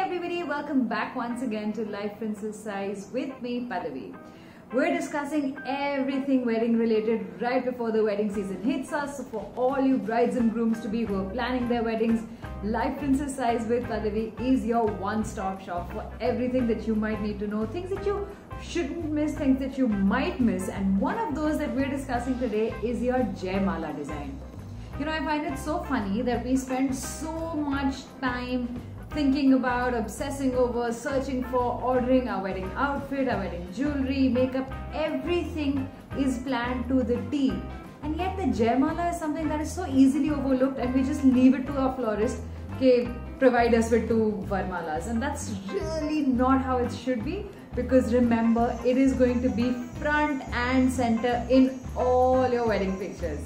everybody, welcome back once again to Life Princess Size with me, Pallavi. We're discussing everything wedding related right before the wedding season hits us. So for all you brides and grooms to be who are planning their weddings, Life Princess Size with Pallavi is your one-stop shop for everything that you might need to know, things that you shouldn't miss, things that you might miss. And one of those that we're discussing today is your Jaimala design. You know, I find it so funny that we spend so much time thinking about, obsessing over, searching for, ordering our wedding outfit, our wedding jewelry, makeup, everything is planned to the T. And yet the Jaimala is something that is so easily overlooked and we just leave it to our florist, okay, provide us with 2 Varmalas. And that's really not how it should be, because remember, it is going to be front and center in all your wedding pictures.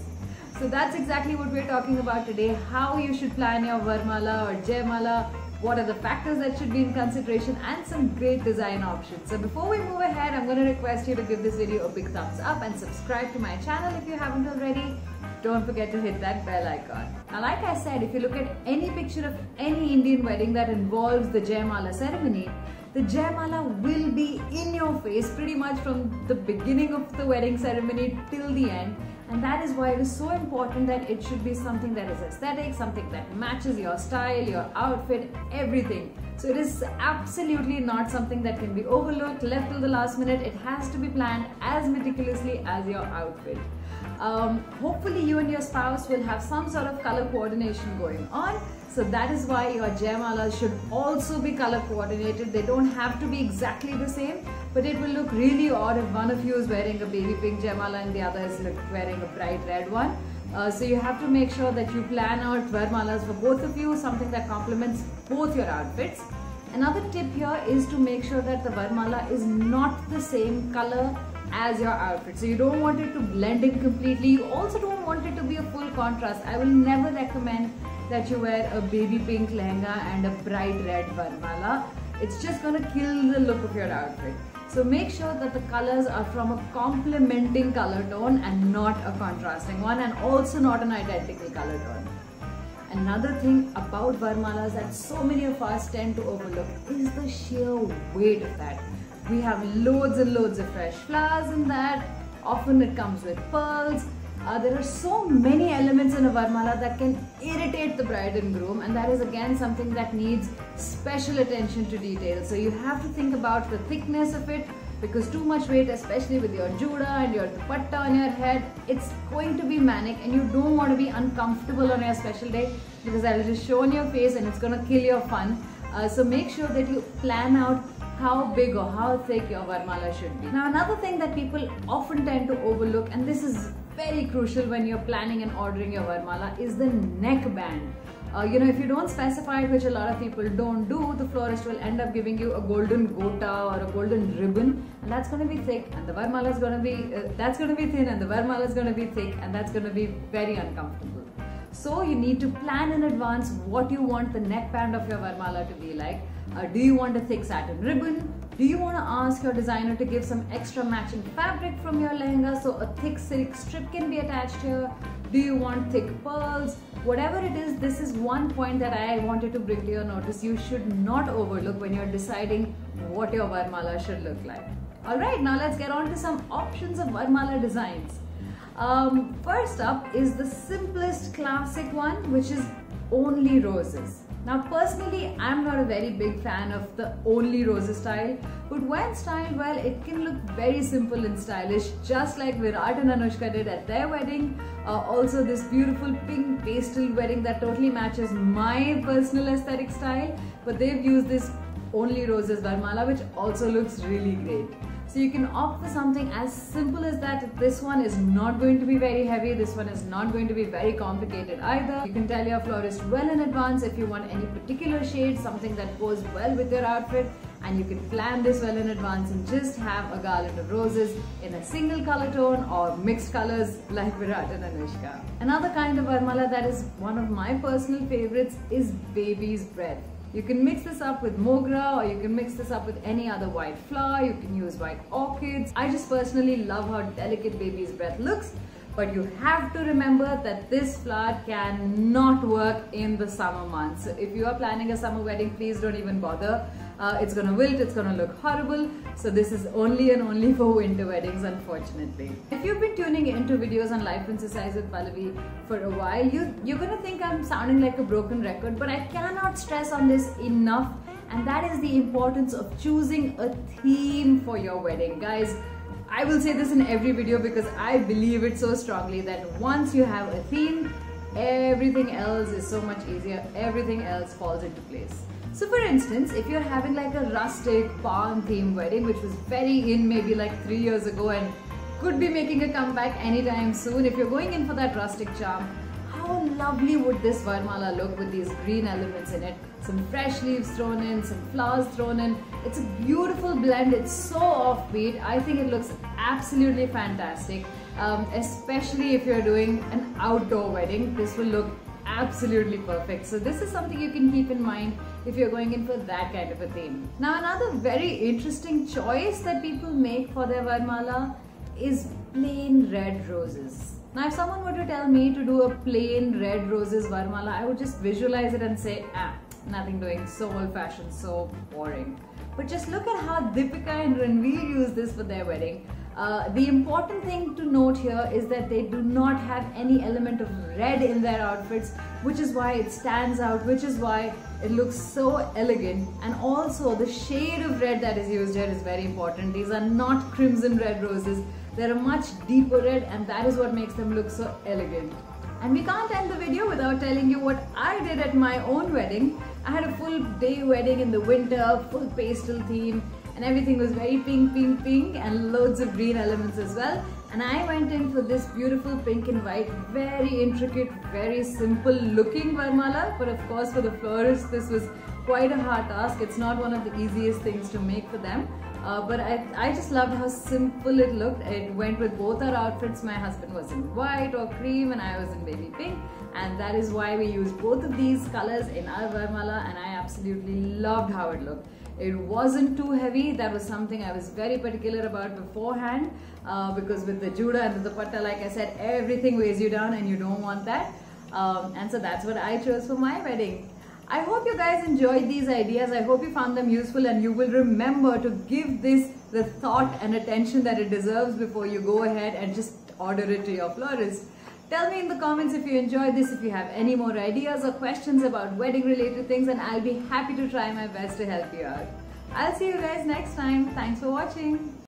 So that's exactly what we're talking about today, how you should plan your Varmala or Jaimala, what are the factors that should be in consideration, and some great design options. So before we move ahead, I'm going to request you to give this video a big thumbs up and subscribe to my channel if you haven't already. Don't forget to hit that bell icon. Now, like I said, if you look at any picture of any Indian wedding that involves the Jaimala ceremony, the Jaimala will be in your face pretty much from the beginning of the wedding ceremony till the end. And that is why it is so important that it should be something that is aesthetic, something that matches your style, your outfit, everything. So it is absolutely not something that can be overlooked, left till the last minute. It has to be planned as meticulously as your outfit. Hopefully you and your spouse will have some sort of color coordination going on. So that is why your Jaimalas should also be color coordinated. They don't have to be exactly the same, but it will look really odd if one of you is wearing a baby pink Jaimala and the other is wearing a bright red one. So you have to make sure that you plan out Varmalas for both of you, something that complements both your outfits. Another tip here is to make sure that the Varmala is not the same color as your outfit. So you don't want it to blend in completely. You also don't want it to be a full contrast. I will never recommend that you wear a baby pink lehenga and a bright red Varmala. It's just going to kill the look of your outfit. So make sure that the colors are from a complementing color tone and not a contrasting one, and also not an identical color tone. Another thing about Varmalas that so many of us tend to overlook is the sheer weight of that. We have loads and loads of fresh flowers in that. Often it comes with pearls. There are so many elements in a Varmala that can irritate the bride and groom, and that is again something that needs special attention to detail. So you have to think about the thickness of it, because too much weight, especially with your juda and your dupatta on your head, it's going to be manic, and you don't want to be uncomfortable on your special day, because that will just show on your face and it's going to kill your fun. So make sure that you plan out how big or how thick your Varmala should be. Now, another thing that people often tend to overlook, and this is very crucial when you're planning and ordering your Varmala, is the neckband. You know, if you don't specify it, which a lot of people don't do, the florist will end up giving you a golden gota or a golden ribbon, and that's going to be thick, and the Varmala is going to be that's going to be thin, and the Varmala is going to be thick, and that's going to be very uncomfortable. So you need to plan in advance what you want the neckband of your Varmala to be like. Do you want a thick satin ribbon? Do you want to ask your designer to give some extra matching fabric from your lehenga so a thick silk strip can be attached here? Do you want thick pearls? Whatever it is, this is one point that I wanted to bring to your notice. You should not overlook when you're deciding what your Varmala should look like. Alright, now let's get on to some options of Varmala designs. First up is the simplest classic one, which is only roses. Now personally, I'm not a very big fan of the only roses style, but when styled well, it can look very simple and stylish, just like Virat and Anushka did at their wedding. Also this beautiful pink pastel wedding that totally matches my personal aesthetic style, but they've used this only roses Varmala, which also looks really great. So you can opt for something as simple as that. This one is not going to be very heavy. This one is not going to be very complicated either. You can tell your florist well in advance if you want any particular shade, something that goes well with your outfit, and you can plan this well in advance and just have a garland of roses in a single color tone or mixed colors like Virat and Anushka. Another kind of Varmala that is one of my personal favorites is baby's breath. You can mix this up with mogra, or you can mix this up with any other white flower. You can use white orchids. I just personally love how delicate baby's breath looks. But you have to remember that this flower cannot work in the summer months. So if you are planning a summer wedding, please don't even bother. It's gonna wilt, it's gonna look horrible. So this is only and only for winter weddings, unfortunately. If you've been tuning into videos on Life Princess Eyes with Pallavi for a while, you're gonna think I'm sounding like a broken record, but I cannot stress on this enough, and that is the importance of choosing a theme for your wedding. Guys, I will say this in every video because I believe it so strongly that once you have a theme, everything else is so much easier, everything else falls into place. So for instance, if you're having like a rustic barn theme wedding, which was very in maybe like 3 years ago and could be making a comeback anytime soon, if you're going in for that rustic charm, how lovely would this Varmala look with these green elements in it? Some fresh leaves thrown in, some flowers thrown in. It's a beautiful blend, it's so offbeat. I think it looks absolutely fantastic, especially if you're doing an outdoor wedding. This will look absolutely perfect. So this is something you can keep in mind if you're going in for that kind of a theme. Now another very interesting choice that people make for their Varmala is plain red roses. Now if someone were to tell me to do a plain red roses Varmala, I would just visualize it and say, nothing doing, so old-fashioned, so boring. But just look at how Deepika and Ranveer use this for their wedding. The important thing to note here is that they do not have any element of red in their outfits, which is why it stands out, which is why it looks so elegant. And also the shade of red that is used here is very important. These are not crimson red roses. They're a much deeper red, and that is what makes them look so elegant. And we can't end the video without telling you what I did at my own wedding. I had a full day wedding in the winter, full pastel theme, and everything was very pink, pink, pink, and loads of green elements as well. And I went in for this beautiful pink and white, very intricate, very simple looking Varmala. But of course for the florists, this was quite a hard task. It's not one of the easiest things to make for them. But I just loved how simple it looked. It went with both our outfits. My husband was in white or cream and I was in baby pink. And that is why we used both of these colors in our Varmala, and I absolutely loved how it looked. It wasn't too heavy. That was something I was very particular about beforehand, because with the juda and the dupatta, like I said, everything weighs you down and you don't want that. And so that's what I chose for my wedding. I hope you guys enjoyed these ideas. I hope you found them useful, and you will remember to give this the thought and attention that it deserves before you go ahead and just order it to your florist. Tell me in the comments if you enjoyed this, if you have any more ideas or questions about wedding related things, and I'll be happy to try my best to help you out. I'll see you guys next time. Thanks for watching.